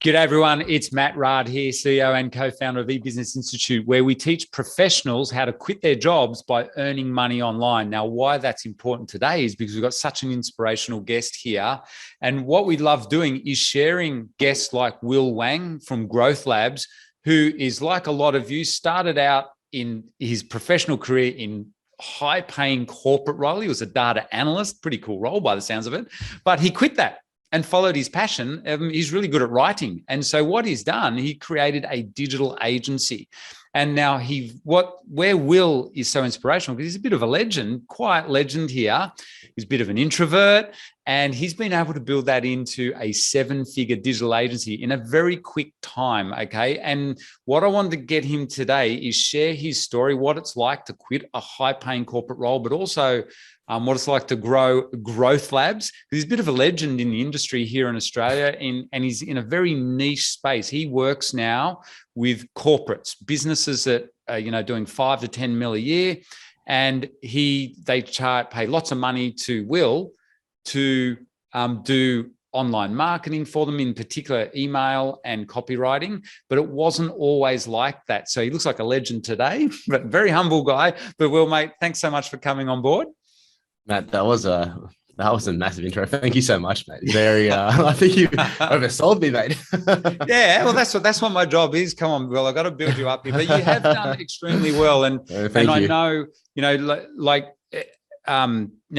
G'day everyone, it's Matt Rard here, CEO and co-founder of eBusiness Institute, where we teach professionals how to quit their jobs by earning money online. Now, why that's important today is because we've got such an inspirational guest here. And what we love doing is sharing guests like Will Wang from Growth Labs, who is like a lot of you, started out in his professional career in high-paying corporate role. He was a data analyst, pretty cool role by the sounds of it, but he quit that and followed his passion. He's really good at writing. And so what he's done, he created a digital agency. And now where Will is so inspirational, because he's a bit of a legend, quiet legend here. He's a bit of an introvert, and he's been able to build that into a 7-figure digital agency in a very quick time, okay? And what I wanted to get him today is share his story, what it's like to quit a high-paying corporate role, but also what it's like to grow Growth Labs. He's a bit of a legend in the industry here in Australia, and he's in a very niche space. He works now with corporates, businesses that are doing 5 to 10 mil a year, and they pay lots of money to Will to do online marketing for them, in particular email and copywriting, but it wasn't always like that. So he looks like a legend today, but very humble guy. But Will, mate, thanks so much for coming on board. Matt, that was a massive intro. Thank you so much, mate. Very, I think you oversold me, mate. Yeah, well, that's what my job is. Come on, Will, I've got to build you up here. But you have done extremely well, and I know,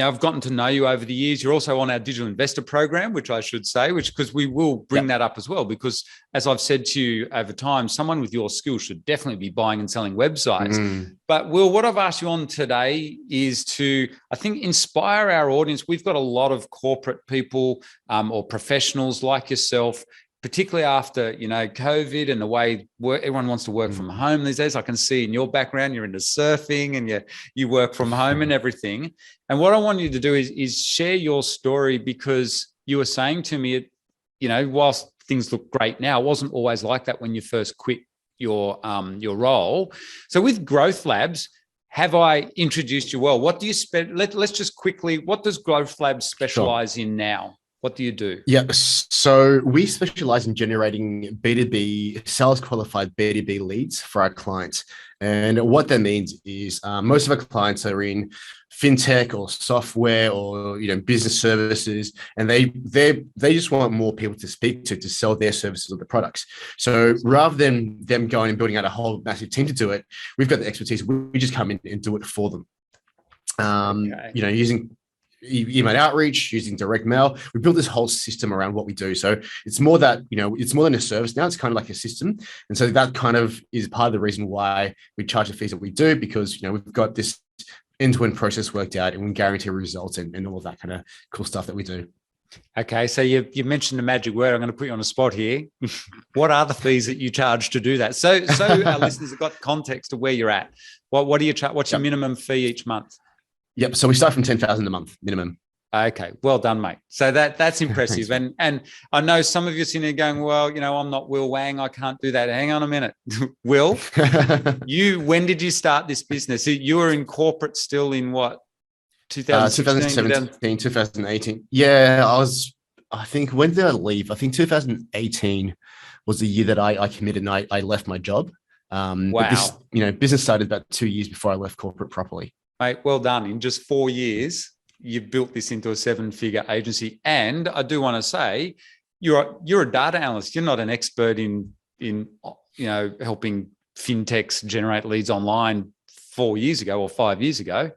I've gotten to know you over the years. You're also on our digital investor program, which I should say, because we will bring that up as well. Because as I've said to you over time, someone with your skills should definitely be buying and selling websites. But Will, what I've asked you on today is to, I think, inspire our audience. We've got a lot of corporate people or professionals like yourself, particularly after, COVID and the way everyone wants to work from home these days. I can see in your background, you're into surfing and you work from home and everything. And what I want you to do is share your story, because you were saying to me, whilst things look great now, it wasn't always like that when you first quit your role. So with Growth Labs, have I introduced you well? What do you let's just quickly, what does Growth Labs specialize in now? What do you do? Yeah, so we specialize in generating B2B, sales qualified B2B leads for our clients. And what that means is most of our clients are in fintech or software or business services, and they just want more people to speak to sell their services or the products. So rather than them going and building out a whole massive team to do it, we've got the expertise. We just come in and do it for them. Using email outreach, using direct mail. We built this whole system around what we do. So it's more that, it's more than a service now. It's kind of like a system. And so that kind of is part of the reason why we charge the fees that we do, because, we've got this end-to-end process worked out, and we guarantee results and all of that kind of cool stuff that we do. Okay. So you mentioned the magic word. I'm going to put you on a spot here. What are the fees that you charge to do that? So our listeners have got context of where you're at. What do you charge? What's your minimum fee each month? Yep. So we start from 10,000 a month minimum. Okay. Well done, mate. So that's impressive. And I know some of you sitting there going, well, I'm not Will Wang. I can't do that. Hang on a minute. Will, when did you start this business? You were in corporate still in what? 2017, 2018. Yeah, I think, when did I leave? I think 2018 was the year that I committed and I left my job. Wow. But this, business started about 2 years before I left corporate properly. Mate, well done. In just 4 years, you've built this into a 7-figure agency. And I do want to say, you're a data analyst. You're not an expert in helping fintechs generate leads online 4 years ago or 5 years ago.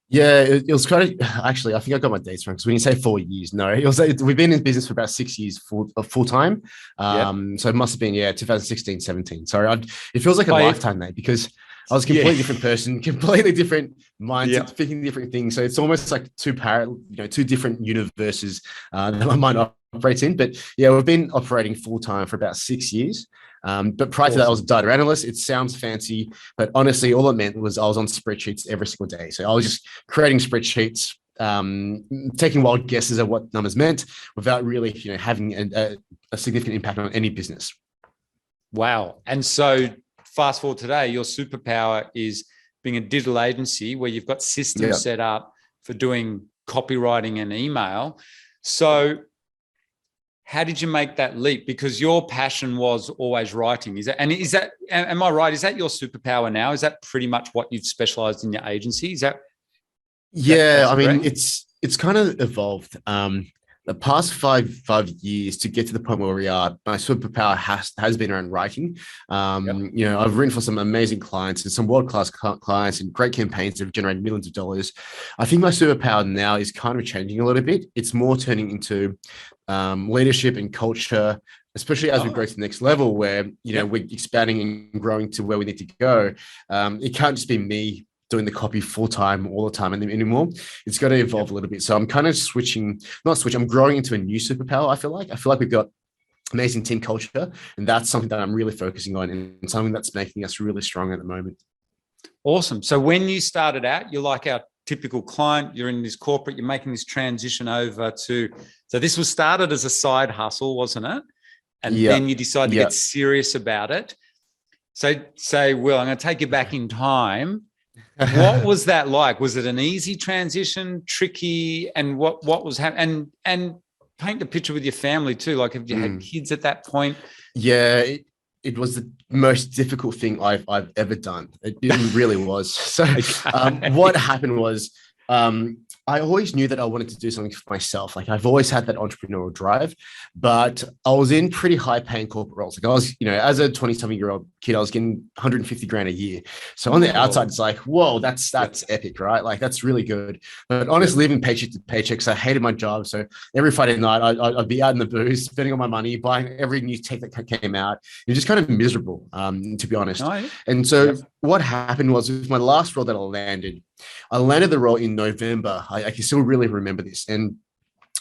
Yeah, it was kind of, actually, I think I got my dates wrong, because when you say 4 years, no, we've been in business for about 6 years full time. So it must have been 2016, 17. Sorry, it feels like a lifetime, mate, because I was a completely different person, completely different mindset, thinking different things. So it's almost like two different universes that my mind operates in. But yeah, we've been operating full time for about 6 years. But prior to that, I was a data analyst. It sounds fancy, but honestly, all it meant was I was on spreadsheets every single day. So I was just creating spreadsheets, taking wild guesses at what numbers meant without really, having a significant impact on any business. Wow. And so fast forward today, your superpower is being a digital agency where you've got systems set up for doing copywriting and email. So how did you make that leap? Because your passion was always writing. Am I right? Is that your superpower now? Is that pretty much what you've specialized in your agency? Yeah, I mean, correct? it's kind of evolved. The past five years to get to the point where we are, my superpower has been around writing. I've written for some amazing clients and some world-class clients and great campaigns that have generated millions of dollars. I think my superpower now is kind of changing a little bit. It's more turning into leadership and culture, especially as we grow to the next level where, we're expanding and growing to where we need to go. It can't just be me doing the copy full time all the time anymore. It's got to evolve a little bit. So I'm kind of I'm growing into a new superpower. I feel like we've got amazing team culture, and that's something that I'm really focusing on and something that's making us really strong at the moment. Awesome. So when you started out, you're like our typical client, you're in this corporate, you're making this transition over to, so this was started as a side hustle, wasn't it? And then you decided to get serious about it. So Will, I'm going to take you back in time. What was that like? Was it an easy transition, tricky? And what was happening? And paint the picture with your family too. Like, have you had kids at that point? Yeah, it was the most difficult thing I've ever done. It really was. So what happened was I always knew that I wanted to do something for myself. Like I've always had that entrepreneurial drive, but I was in pretty high paying corporate roles. Like I was, as a 20-something-year-old kid, I was getting 150 grand a year. So on the outside, it's like, whoa, that's epic, right? Like that's really good. But honestly, living paycheck to paycheck, so I hated my job. So every Friday night, I'd be out in the booze, spending all my money, buying every new tech that came out. It was just kind of miserable, to be honest. And so what happened was with my last role that I landed the role in November. I can still really remember this. And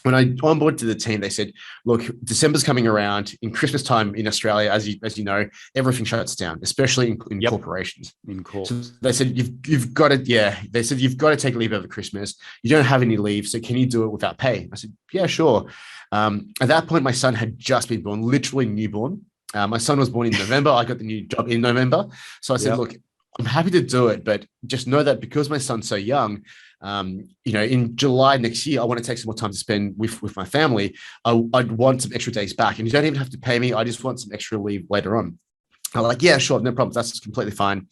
when I onboarded to the team, they said, look, December's coming around. In Christmas time in Australia, as you know, everything shuts down, especially in corporations. So they said, you've got to take leave over Christmas. You don't have any leave. So can you do it without pay? I said, yeah, sure. At that point, my son had just been born, literally newborn. My son was born in November. I got the new job in November. So I said, look, I'm happy to do it, but just know that because my son's so young, in July next year, I want to take some more time to spend with my family. I'd want some extra days back, and you don't even have to pay me. I just want some extra leave later on. I'm like, yeah, sure, no problem. That's completely fine.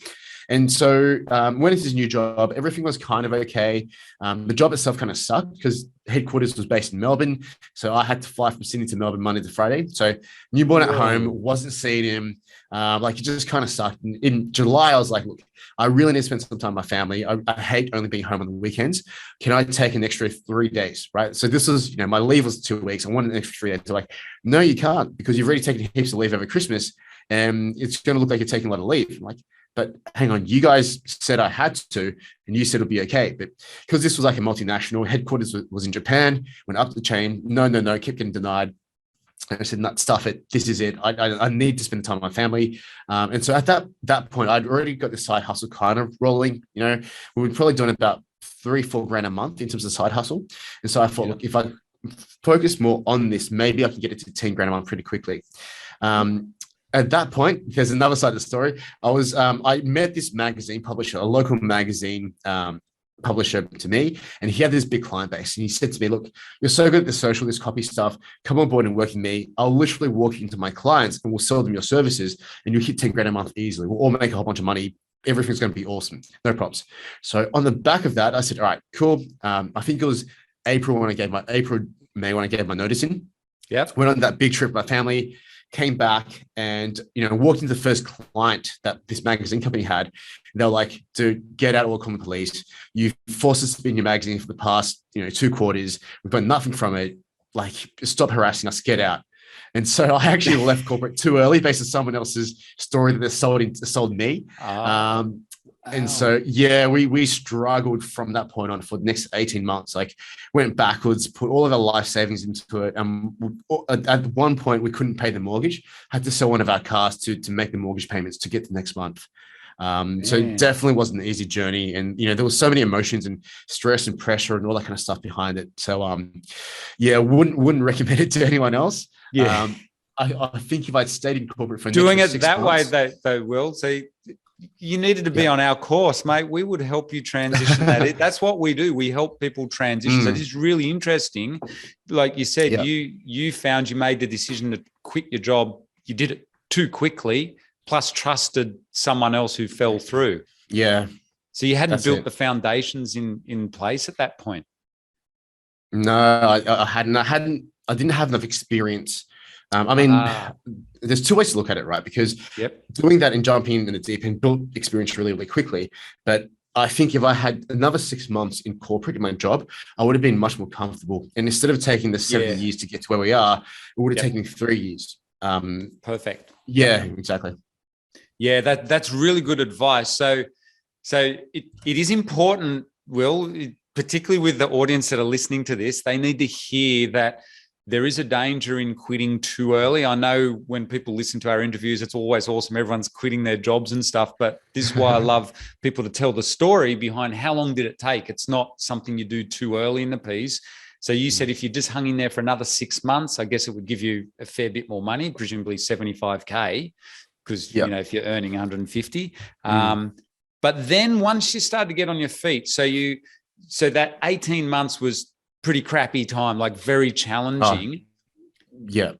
And so went into this new job. Everything was kind of okay. The job itself kind of sucked because headquarters was based in Melbourne. So I had to fly from Sydney to Melbourne Monday to Friday. So newborn at home, wasn't seeing him. It just kind of sucked. In July, I was like, look, I really need to spend some time with my family. I hate only being home on the weekends. Can I take an extra 3 days, right? So this was, my leave was 2 weeks. I wanted an extra 3 days. They're like, no, you can't because you've already taken heaps of leave over Christmas and it's going to look like you're taking a lot of leave. I'm like, but hang on, you guys said I had to, and you said it'll be okay. But because this was like a multinational, headquarters was in Japan, went up the chain. No, kept getting denied. And I said, no, stuff it. This is it. I need to spend time with my family. And so at that point, I'd already got the side hustle kind of rolling. We were probably doing about 3-4 grand a month in terms of side hustle. And so I thought, look, if I focus more on this, maybe I can get it to 10 grand a month pretty quickly. At that point, there's another side of the story. I met this magazine publisher, a local magazine publisher to me, and he had this big client base. And he said to me, look, you're so good at this copy stuff. Come on board and work with me. I'll literally walk into my clients and we'll sell them your services and you'll hit 10 grand a month easily. We'll all make a whole bunch of money. Everything's going to be awesome. No props. So on the back of that, I said, all right, cool. I think it was May when I gave my notice in. Went on that big trip with my family. Came back and, walked into the first client that this magazine company had. They're like, dude, get out of all common police. You've forced us to be in your magazine for the past, 2 quarters. We've got nothing from it. Like, stop harassing us, get out. And so I actually left corporate too early based on someone else's story that they sold me. And so, we struggled from that point on for the next 18 months, like went backwards, put all of our life savings into it. And at one point we couldn't pay the mortgage, had to sell one of our cars to make the mortgage payments to get the next month. So it definitely wasn't an easy journey. And, there was so many emotions and stress and pressure and all that kind of stuff behind it. So, wouldn't recommend it to anyone else. I think if I'd stayed in corporate for doing it 6 that months, way, though, Will, see, you needed to be on our course, mate. We would help you transition that. That's what we do. We help people transition. So this is really interesting. Like you said, you found you made the decision to quit your job. You did it too quickly, plus trusted someone else who fell through. Yeah. So you hadn't built the foundations in place at that point. No, I hadn't. I didn't have enough experience. I mean, there's two ways to look at it, right? Because doing that and jumping in the deep end built experience really, really quickly. But I think if I had another 6 months in corporate in my job, I would have been much more comfortable. And instead of taking the 7 years to get to where we are, it would have taken 3 years. Perfect. Yeah, exactly. Yeah, that's really good advice. So it is important, Will, particularly with the audience that are listening to this, they need to hear that there is a danger in quitting too early. I know when people listen to our interviews, it's always awesome. Everyone's quitting their jobs and stuff, but this is why I love people to tell the story behind how long did it take. It's not something you do too early in the piece. So you said if you just hung in there for another 6 months, I guess it would give you a fair bit more money, presumably 75K, because you know, if you're earning 150. But then once you started to get on your feet, so that 18 months was pretty crappy time, like very challenging. Yeah,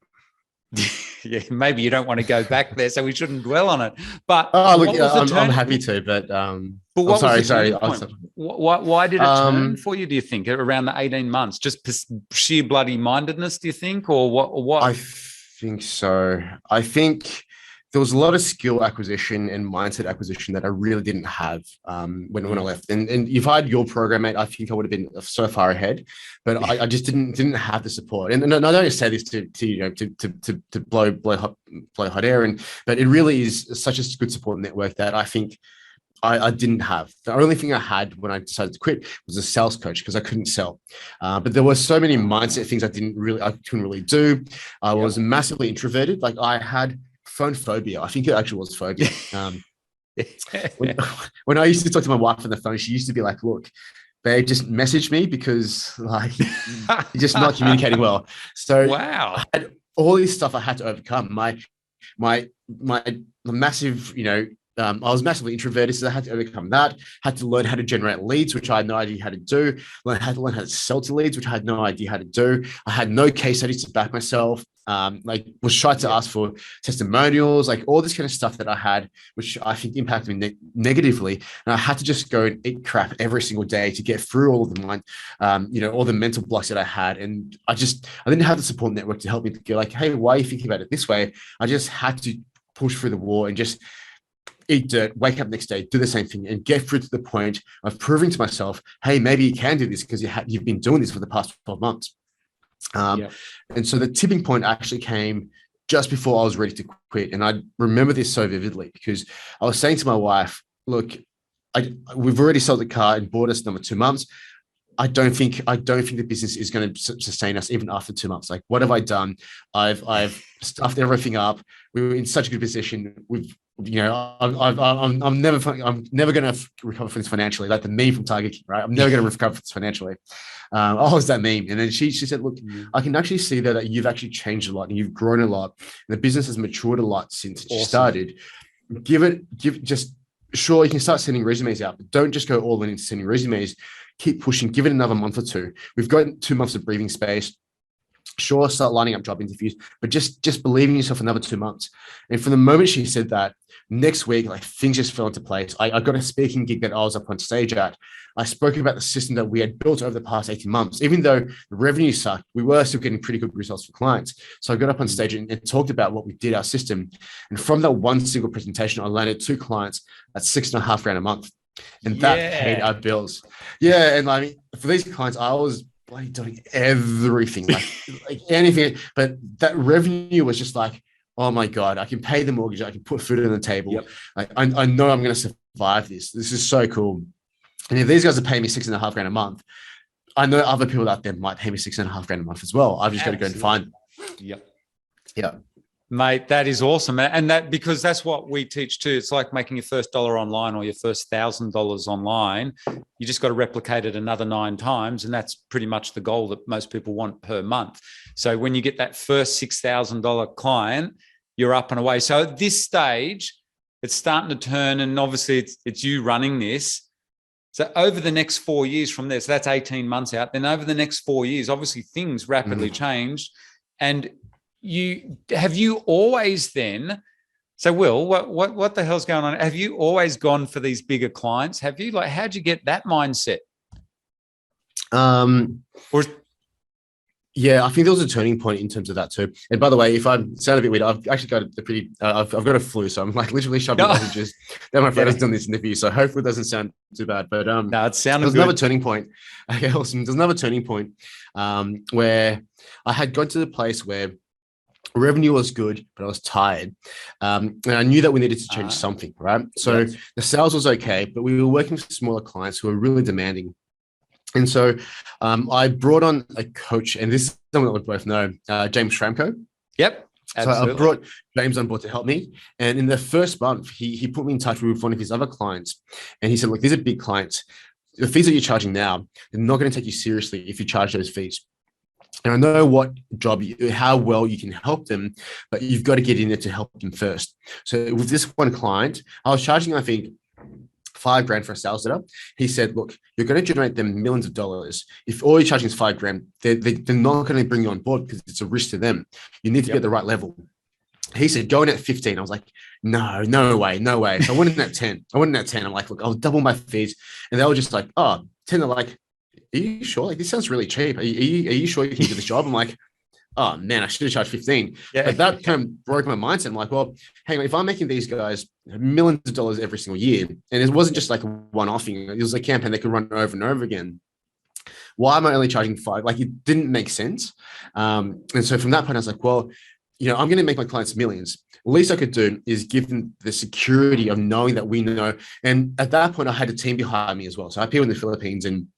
maybe you don't want to go back there, so we shouldn't dwell on it. But look, I'm happy to. But what sorry. Why did it turn for you? Do you think around the 18 months, just sheer bloody mindedness? Do you think, or what? I think so. I think there was a lot of skill acquisition and mindset acquisition that I really didn't have when I left. And if I had your program, mate, I think I would have been so far ahead. But I just didn't have the support. And I don't say this to you know to blow hot air, but it really is such a good support network that I think I didn't have. The only thing I had when I decided to quit was a sales coach because I couldn't sell. But there were so many mindset things I couldn't really do. I was massively introverted. Like I had phone phobia. I think it actually was phobia. When I used to talk to my wife on the phone, she used to be like, look, they just message me because like you're just not communicating well. So I had all this stuff I had to overcome. My massive, I was massively introverted, so I had to overcome that. Had to learn how to generate leads, which I had no idea how to do. Had to learn how to sell to leads, which I had no idea how to do. I had no case studies to back myself. Was shy to ask for testimonials, like all this kind of stuff that I had, which I think impacted me negatively. And I had to just go and eat crap every single day to get through all of the all the mental blocks that I had. And I didn't have the support network to help me to go like, hey, why are you thinking about it this way? I just had to push through the wall and just eat dirt, wake up next day, do the same thing, and get through to the point of proving to myself, hey, maybe you can do this because you've been doing this for the past 12 months. And so the tipping point actually came just before I was ready to quit. And I remember this so vividly because I was saying to my wife, look, we've already sold the car and bought us another 2 months. I don't think the business is going to sustain us even after 2 months. Like, what have I done? I've stuffed everything up. We were in such a good position. I'm never going to recover from this financially. Like the meme from Tiger King, right? I'm never going to recover from this financially. It's that meme. And then she said, look, I can actually see that you've actually changed a lot and you've grown a lot. And the business has matured a lot since you started. Sure, you can start sending resumes out, but don't just go all in into sending resumes. Keep pushing, give it another month or two. We've got 2 months of breathing space. Sure, start lining up job interviews, but just believe in yourself another 2 months. And from the moment she said that, next week, like things just fell into place. I got a speaking gig that I was up on stage at. I spoke about the system that we had built over the past 18 months. Even though the revenue sucked, we were still getting pretty good results for clients. So I got up on stage and talked about what we did, our system. And from that one single presentation, I landed 2 clients at $6,500 a month. And that paid our bills. Yeah. And I mean, for these clients, I was bloody doing everything, like anything. But that revenue was just like, oh my God, I can pay the mortgage. I can put food on the table. Yep. Like, I know I'm going to survive this. This is so cool. And if these guys are paying me $6,500 a month, I know other people out there might pay me $6,500 a month as well. I've just got to go and find them. Yep. Yeah. Mate, that is awesome. And that, because that's what we teach too. It's like making your first dollar online or your first $1,000 online. You just got to replicate it another 9 times. And that's pretty much the goal that most people want per month. So when you get that first $6,000 client, you're up and away. So at this stage, it's starting to turn, and obviously it's you running this. So over the next 4 years from there, so that's 18 months out. Then over the next 4 years, obviously things rapidly changed. And have you always then, so Will, what the hell's going on? Have you always gone for these bigger clients? Have you, like, how'd you get that mindset? Or Yeah, I think there was a turning point in terms of that too. And by the way, if I sound a bit weird, I've actually got I've got a flu, so I'm like literally shoving messages that my friend has done this interview. So hopefully it doesn't sound too bad. But no, it sounded there's good. another turning point. Okay, awesome. There's another turning point where I had got to the place where revenue was good, but I was tired. And I knew that we needed to change something, right? So the sales was okay, but we were working with smaller clients who were really demanding. And so I brought on a coach, and this is someone that we both know, James Schramko. Yep. Absolutely. So I brought James on board to help me. And in the first month, he put me in touch with one of his other clients. And he said, look, these are big clients. The fees that you're charging now, they're not going to take you seriously if you charge those fees. And I know how well you can help them, but you've got to get in there to help them first. So with this one client, I was charging, I think, $5,000 for a sales letter. He said, look, you're going to generate them millions of dollars. If all you're charging is $5,000, they're not going to bring you on board because it's a risk to them. You need to be at the right level. He said, go in at 15. I was like, no way. So I went in at 10. I'm like, look, I'll double my fees. And they were just like, 10. They're like, are you sure? Like, this sounds really cheap. Are you sure you can do this job? I'm like, oh man, I should have charged 15. Yeah. But that kind of broke my mindset. I'm like, well, hang on, if I'm making these guys millions of dollars every single year, and it wasn't just like a one-off thing, it was a campaign they could run over and over again. Why am I only charging 5? Like, it didn't make sense. And so from that point, I was like, well, I'm going to make my clients millions. The least I could do is give them the security of knowing that we know. And at that point, I had a team behind me as well. So I had people in the Philippines, and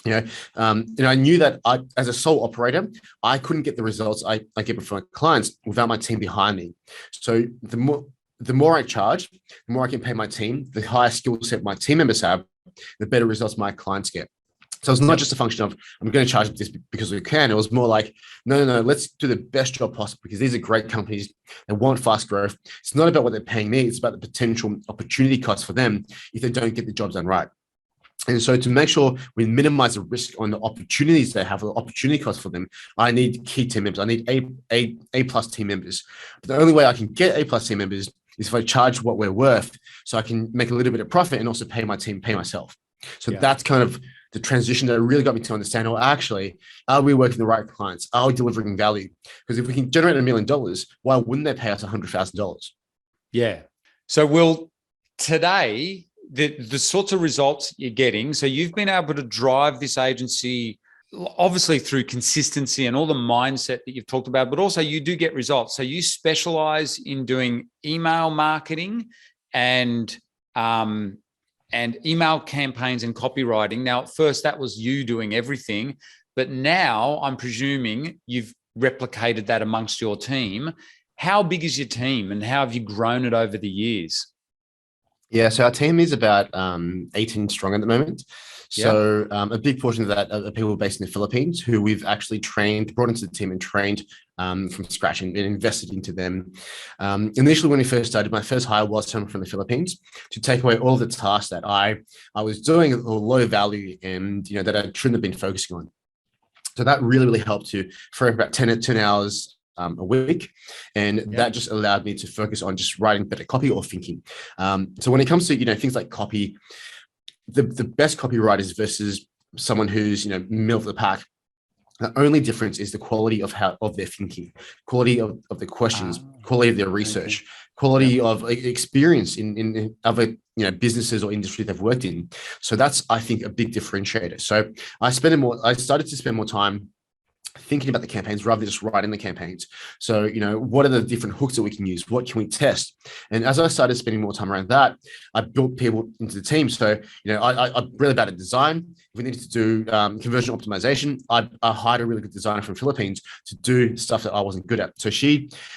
I knew that as a sole operator, I couldn't get the results I get from my clients without my team behind me. So the more I charge, the more I can pay my team, the higher skill set my team members have, the better results my clients get. So it's not just a function of, I'm going to charge this because we can. It was more like, no, let's do the best job possible because these are great companies. They want fast growth. It's not about what they're paying me. It's about the potential opportunity cost for them if they don't get the jobs done right. And so to make sure we minimize the risk on the opportunities they have, the opportunity cost for them, I need key team members. I need A plus team members. But the only way I can get A plus team members is if I charge what we're worth, so I can make a little bit of profit and also pay my team, pay myself. So that's kind of the transition that really got me to understand, well, actually, are we working the right clients? Are we delivering value? Because if we can generate $1 million, why wouldn't they pay us $100,000? Yeah. So Will, today, the sorts of results you're getting, so you've been able to drive this agency obviously through consistency and all the mindset that you've talked about, but also you do get results. So you specialize in doing email marketing and email campaigns and copywriting. Now, at first that was you doing everything, but now I'm presuming you've replicated that amongst your team. How big is your team and how have you grown it over the years? Yeah, so our team is about 18 strong at the moment. So a big portion of that are people based in the Philippines who we've actually brought into the team and trained from scratch and invested into them. Initially, when we first started, my first hire was someone from the Philippines to take away all the tasks that I was doing or low value and that I shouldn't have been focusing on. So that really helped to for about 10 hours a week. And that just allowed me to focus on just writing better copy or thinking. So when it comes to, things like copy, the best copywriters versus someone who's, middle of the pack, the only difference is the quality of their thinking, quality of the questions, quality of their research, quality of experience in other, businesses or industries they've worked in. So that's, I think, a big differentiator. So I started to spend more time thinking about the campaigns rather than just writing the campaigns. So, what are the different hooks that we can use? What can we test? And as I started spending more time around that, I built people into the team. So, I'm really bad at design. If we needed to do conversion optimization, I hired a really good designer from the Philippines to do stuff that I wasn't good at. So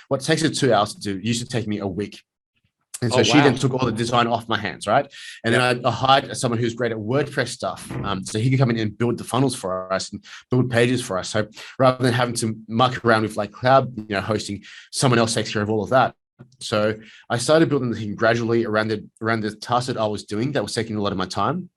what takes her 2 hours to do used to take me a week. And so she then took all the design off my hands, right? And then I hired someone who's great at WordPress stuff. So he could come in and build the funnels for us and build pages for us. So rather than having to muck around with like cloud, hosting, someone else takes care of all of that. So I started building the team gradually around the task that I was doing that was taking a lot of my time.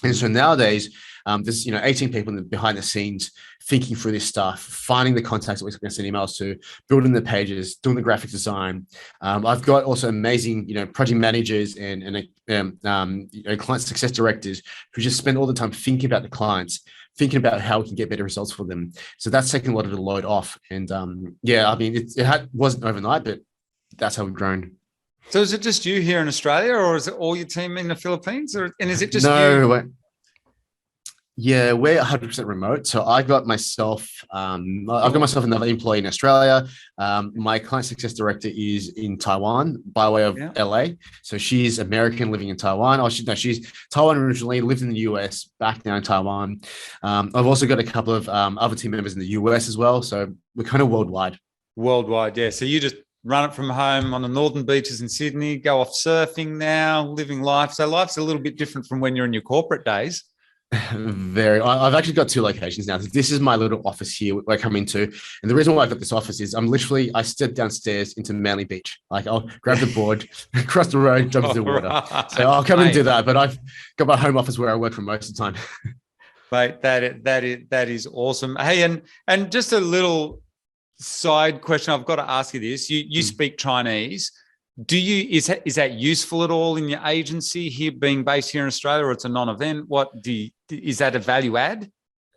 And so nowadays, there's 18 people behind the scenes thinking through this stuff, finding the contacts that we're going to send emails to, building the pages, doing the graphic design. I've got also amazing, project managers and client success directors who just spend all the time thinking about the clients, thinking about how we can get better results for them. So that's taking a lot of the load off. And wasn't overnight, but that's how we've grown. So is it just you here in Australia, or is it all your team in the Philippines? And is it just no, you? Yeah, we're 100% remote. So I've got myself another employee in Australia. My client success director is in Taiwan by way of LA. So she's American living in Taiwan. She's Taiwan originally, lived in the US, back now in Taiwan. I've also got a couple of other team members in the US as well. So we're kind of worldwide. Worldwide, yeah. So you just run it from home on the northern beaches in Sydney, go off surfing now, living life. So life's a little bit different from when you're in your corporate days. I've actually got two locations now. This is my little office here where I come into. And the reason why I've got this office is I step downstairs into Manly Beach. Like I'll grab the board, cross the road, jump into the water. Right. So I'll come and do that. But I've got my home office where I work for most of the time. Mate, that is awesome. Hey, and just a little side question. I've got to ask you this. You speak Chinese. Is that useful at all in your agency here, being based here in Australia, or it's a non-event? Is that a value add?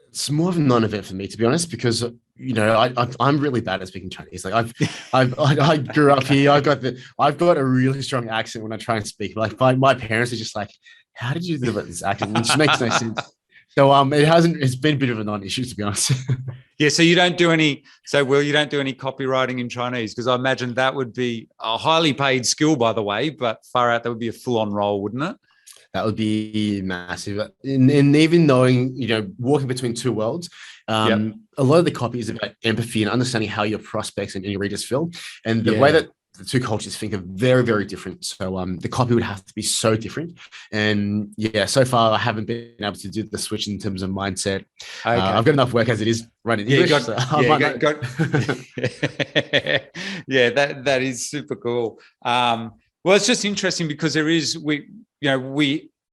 It's more of a non-event for me, to be honest, because I'm really bad at speaking Chinese. Like I grew up here. I've got a really strong accent when I try and speak. Like my parents are just like, "How did you develop this accent?" It just makes no sense. So it's been a bit of a non-issue, to be honest. Yeah. So you don't do any copywriting in Chinese? Because I imagine that would be a highly paid skill, by the way, but far out, that would be a full-on role, wouldn't it? That would be massive. And even knowing, walking between two worlds, a lot of the copy is about empathy and understanding how your prospects and your readers feel. And the way that the two cultures think are very, very different. So the copy would have to be so different. And so far I haven't been able to do the switch in terms of mindset. Okay. I've got enough work as it is running English. That is super cool. Well, it's just interesting because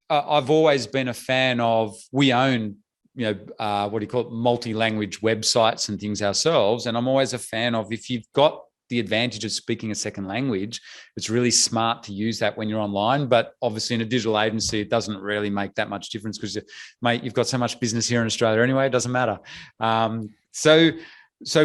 I've always been a fan of, we own, multi-language websites and things ourselves. And I'm always a fan of, if you've got the advantage of speaking a second language, it's really smart to use that when you're online. But obviously in a digital agency, it doesn't really make that much difference because, mate, you've got so much business here in Australia anyway, it doesn't matter. So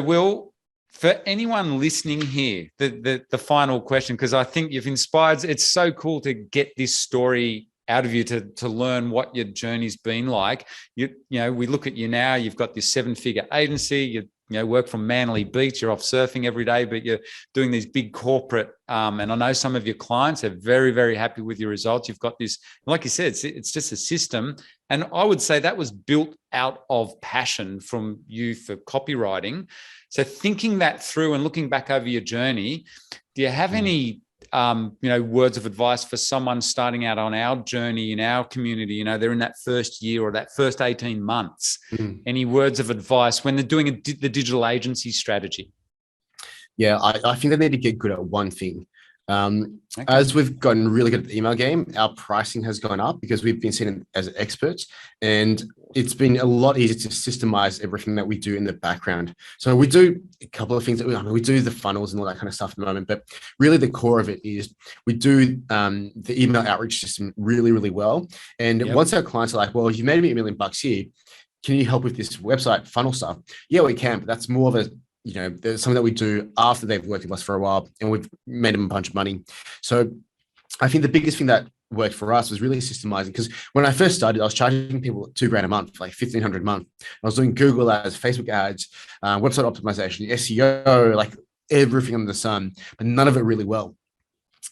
Will, for anyone listening here, the final question, because I think you've inspired, it's so cool to get this story out of you to learn what your journey's been like. We look at you now, you've got this 7-figure agency, you work from Manly Beach, you're off surfing every day, but you're doing these big corporate, and I know some of your clients are very, very happy with your results. You've got this, like you said, it's just a system. And I would say that was built out of passion from you for copywriting. So thinking that through and looking back over your journey, do you have any words of advice for someone starting out on our journey in our community? They're in that first year or that first 18 months. Any words of advice when they're doing the digital agency strategy? Yeah, I think they need to get good at one thing. As we've gotten really good at the email game, our pricing has gone up because we've been seen as experts, and it's been a lot easier to systemize everything that we do in the background. So we do a couple of things that we do the funnels and all that kind of stuff at the moment, but really the core of it is we do the email outreach system really, really well. And once our clients are like, well, you made me $1 million here, can you help with this website funnel stuff? Yeah, we can, but that's more of a there's something that we do after they've worked with us for a while and we've made them a bunch of money. So I think the biggest thing that worked for us was really systemizing, because when I first started, I was charging people $2,000 a month, like $1,500 a month. I was doing Google ads, Facebook ads, website optimization, SEO, like everything under the sun, but none of it really well.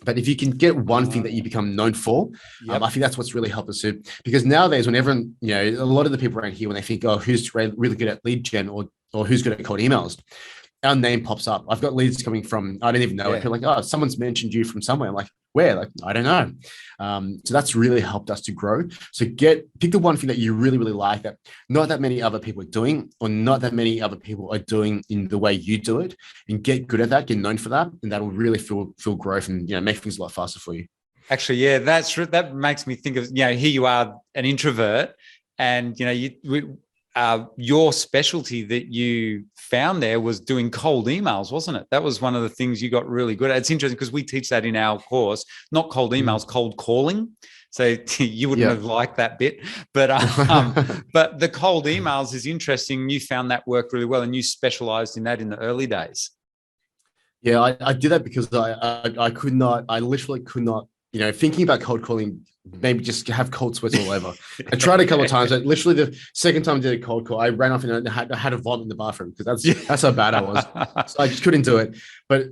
But if you can get one thing that you become known for, I think that's what's really helped us too. Because nowadays, when everyone, a lot of the people around here, when they think, oh, who's really good at lead gen or who's good at cold emails, our name pops up. I've got leads coming from, I don't even know it. People are like, oh, someone's mentioned you from somewhere. I'm like, Where? Like, I don't know. So that's really helped us to grow. So pick the one thing that you really, really like that not that many other people are doing, or not that many other people are doing in the way you do it, and get good at that, get known for that. And that'll really feel growth and, make things a lot faster for you. Actually, yeah, that makes me think of, here you are, an introvert, and your specialty that you found there was doing cold emails, wasn't it? That was one of the things you got really good at. It's interesting because we teach that in our course, not cold emails, cold calling. So you wouldn't have liked that bit, but but the cold emails is interesting. You found that worked really well, and you specialized in that in the early days. Yeah, I did that because I literally could not, thinking about cold calling, maybe just have cold sweats all over. I tried a couple of times. Literally the second time I did a cold call, I ran off and I had to vomit in the bathroom because that's how bad I was. So I just couldn't do it. But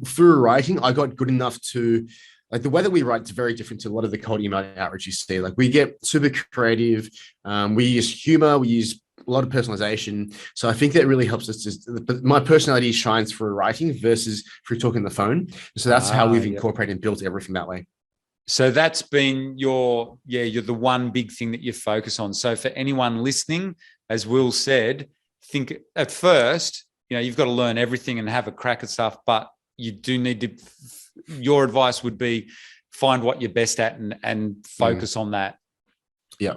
through writing, I got good enough to, like, the way that we write is very different to a lot of the cold email outreach you see. Like, we get super creative. We use humor. We use a lot of personalization. So I think that really helps us. But my personality shines through writing versus through talking on the phone. So that's how we've incorporated and built everything that way. So that's been you're the one big thing that you focus on. So for anyone listening, as Will said, think at first, you've got to learn everything and have a crack at stuff, but you do need to, your advice would be find what you're best at and focus on that. Yeah.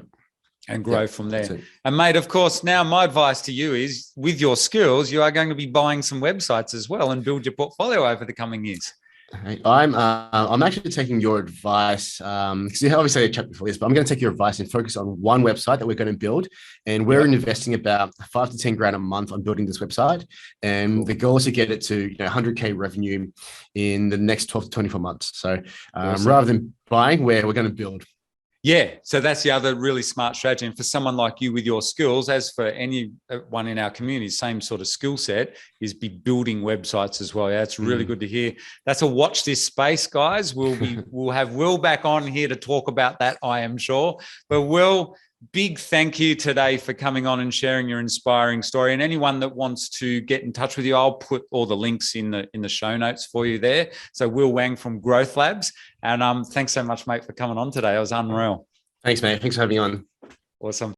And grow from there. And mate, of course, now my advice to you is, with your skills, you are going to be buying some websites as well and build your portfolio over the coming years. I'm actually taking your advice, because obviously I checked before this, but I'm going to take your advice and focus on one website that we're going to build. And we're investing about 5 to 10 grand a month on building this website. And the goal is to get it to 100K revenue in the next 12 to 24 months. So rather than buying, we're going to build. Yeah, so that's the other really smart strategy. And for someone like you with your skills, as for anyone in our community, same sort of skill set, is be building websites as well. Yeah, that's really good to hear. That's a watch this space, guys. We'll have Will back on here to talk about that, I am sure. But Will, big thank you today for coming on and sharing your inspiring story. And anyone that wants to get in touch with you, I'll put all the links in the show notes for you there. So Will Wang from Growth Labs. And thanks so much, mate, for coming on today. It was unreal. Thanks, mate. Thanks for having me on. Awesome.